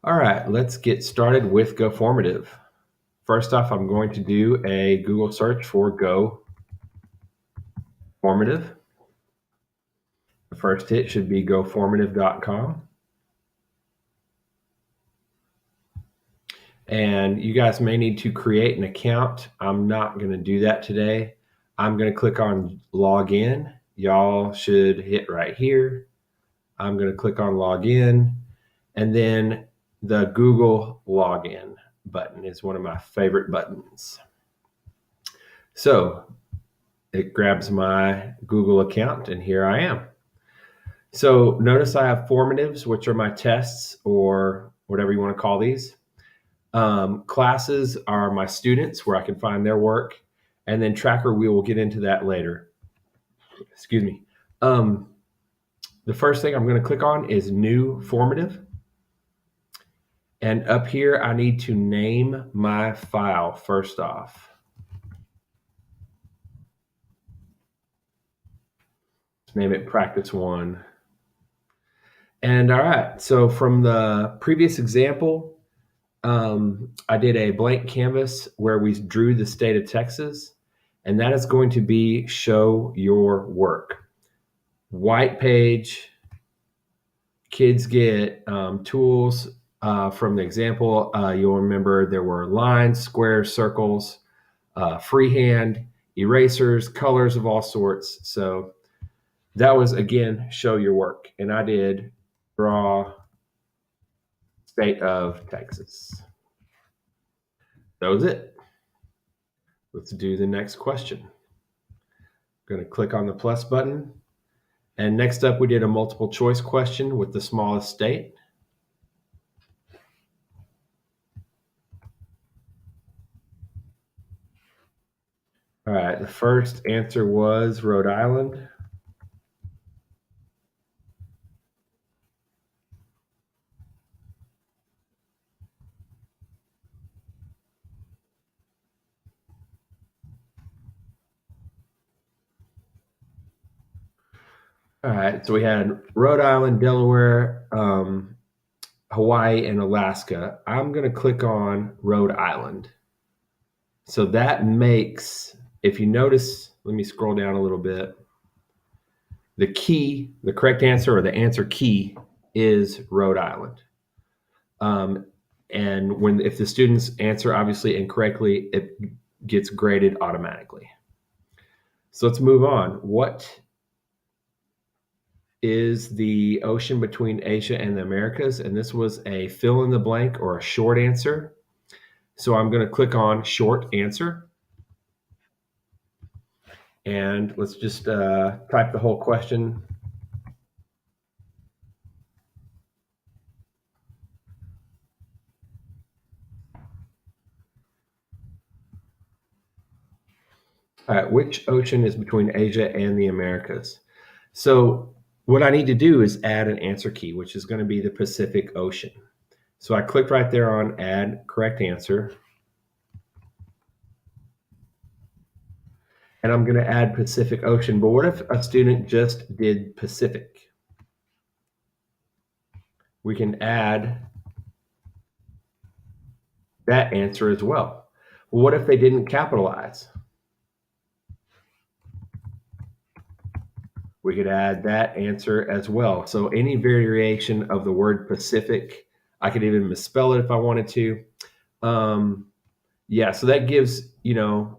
All right, let's get started with GoFormative. First off, I'm going to do a Google search for GoFormative. The first hit should be GoFormative.com. And you guys may need to create an account. I'm not going to do that today. I'm going to click on Login. Y'all should hit right here. I'm going to click on Login, and then the Google Login button is one of my favorite buttons. So it grabs my Google account, and here I am. So notice I have formatives, which are my tests or whatever you want to call these. Classes are my students where I can find their work. And then tracker, we will get into that later. Excuse me. The first thing I'm going to click on is New Formative. And up here, I need to name my file first off. Let's name it Practice 1. And all right, so from the previous example, I did a blank canvas where we drew the state of Texas, and that is going to be show your work. White page, kids get tools from the example. You'll remember there were lines, squares, circles, freehand, erasers, colors of all sorts. So that was, again, show your work. And I did draw state of Texas. That was it. Let's do the next question. I'm going to click on the plus button. And next up, we did a multiple choice question with the smallest state. All right, the first answer was Rhode Island. All right, so we had Rhode Island, Delaware, Hawaii, and Alaska. I'm going to click on Rhode Island. So that makes, if you notice, let me scroll down a little bit. The key, the correct answer or the answer key is Rhode Island. And if the students answer obviously incorrectly, it gets graded automatically. So let's move on. What is the ocean between Asia and the Americas? And this was a fill in the blank or a short answer. So I'm going to click on short answer. And let's just type the whole question. All right, which ocean is between Asia and the Americas? So what I need to do is add an answer key, which is going to be the Pacific Ocean. So I clicked right there on add correct answer. And I'm going to add Pacific Ocean. But what if a student just did Pacific? We can add that answer as well. Well, what if they didn't capitalize? We could add that answer as well. So any variation of the word Pacific, I could even misspell it if I wanted to. Yeah, so that gives,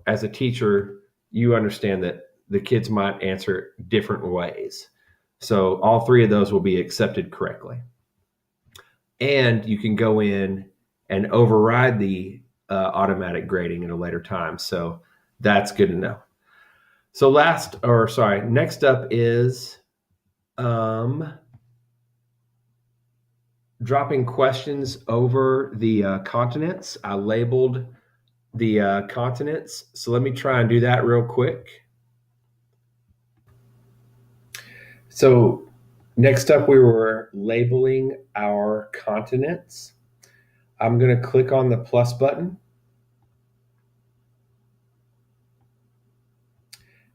as a teacher, you understand that the kids might answer different ways. So all three of those will be accepted correctly. And you can go in and override the automatic grading at a later time. So that's good to know. So next up is dropping questions over the continents. I labeled the continents. So let me try and do that real quick. So next up, we were labeling our continents. I'm going to click on the plus button.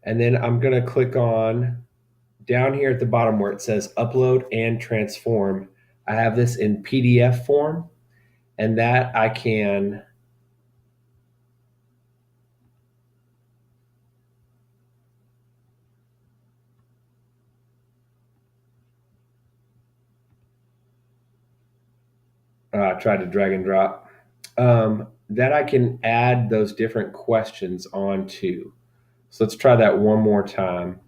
And then I'm going to click on down here at the bottom where it says upload and transform. I have this in PDF form. And that I can try to drag and drop. That I can add those different questions onto. So let's try that one more time.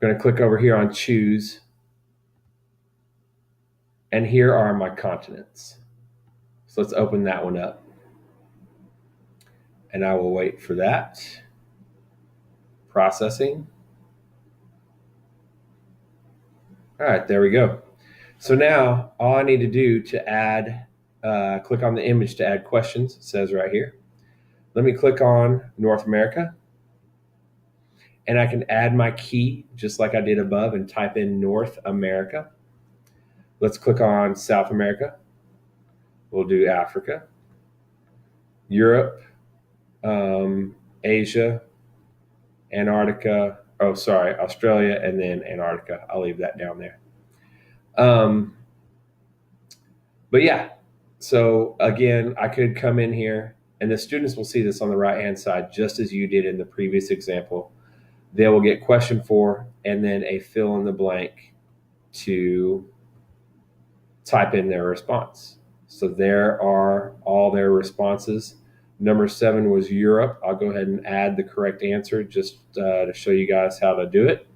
I'm going to click over here on choose. And here are my continents. So let's open that one up. And I will wait for that. Processing. All right, there we go. So now all I need to do to add, click on the image to add questions, it says right here. Let me click on North America. And I can add my key just like I did above and type in North America. Let's click on South America. We'll do Africa, Europe, Asia, Antarctica. Oh, sorry, Australia, and then Antarctica. I'll leave that down there. But yeah, so again, I could come in here, and the students will see this on the right-hand side, just as you did in the previous example. They will get question 4 and then a fill in the blank to type in their response. So there are all their responses. Number 7 was Europe. I'll go ahead and add the correct answer just to show you guys how to do it.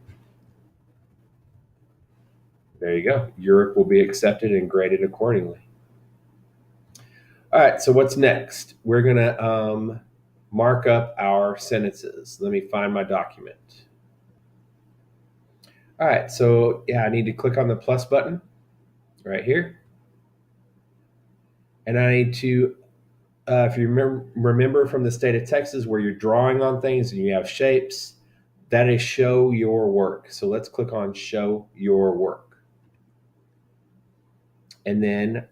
There you go. Europe will be accepted and graded accordingly. All right, so what's next? We're going to mark up our sentences. Let me find my document. All right, so yeah, I need to click on the plus button right here. And I need to, if you remember from the state of Texas where you're drawing on things and you have shapes, that is show your work. So let's click on show your work. And then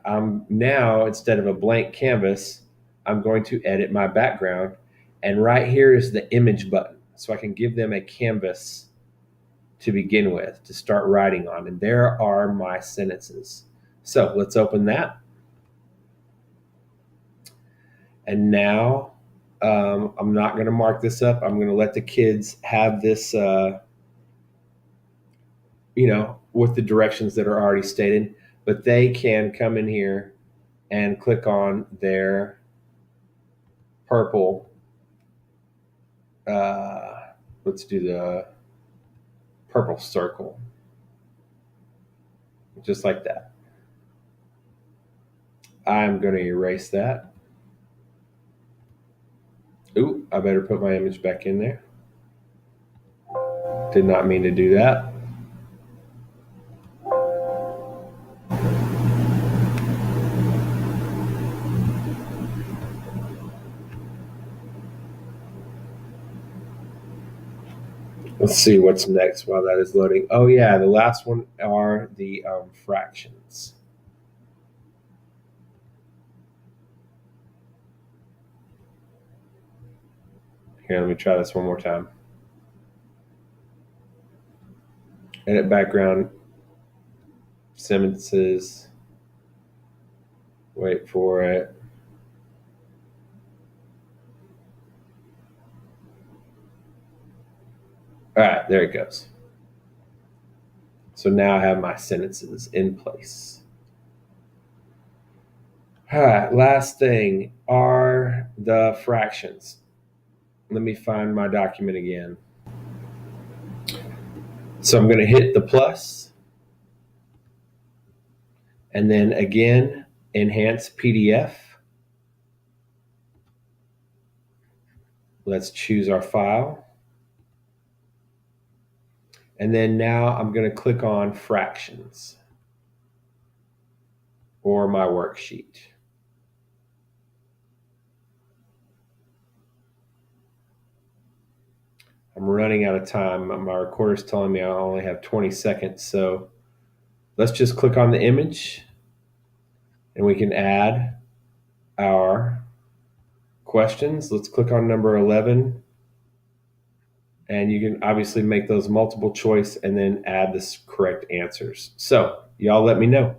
now, instead of a blank canvas, I'm going to edit my background. And right here is the image button. So I can give them a canvas to begin with, to start writing on. And there are my sentences. So let's open that. And now I'm not going to mark this up. I'm going to let the kids have this, with the directions that are already stated. But they can come in here and click on their purple. Let's do the purple circle. Just like that. I'm going to erase that. Ooh, I better put my image back in there. Did not mean to do that. Let's see what's next while that is loading. Oh yeah, the last one are the fractions. Here, let me try this one more time. Edit background, sentences, wait for it. All right, there it goes. So now I have my sentences in place. All right, last thing are the fractions. Let me find my document again. So I'm going to hit the plus, and then again, enhance PDF. Let's choose our file. And then now I'm going to click on fractions or my worksheet. I'm running out of time. My recorder's telling me I only have 20 seconds. So let's just click on the image and we can add our questions. Let's click on number 11. And you can obviously make those multiple choice and then add the correct answers. So y'all let me know.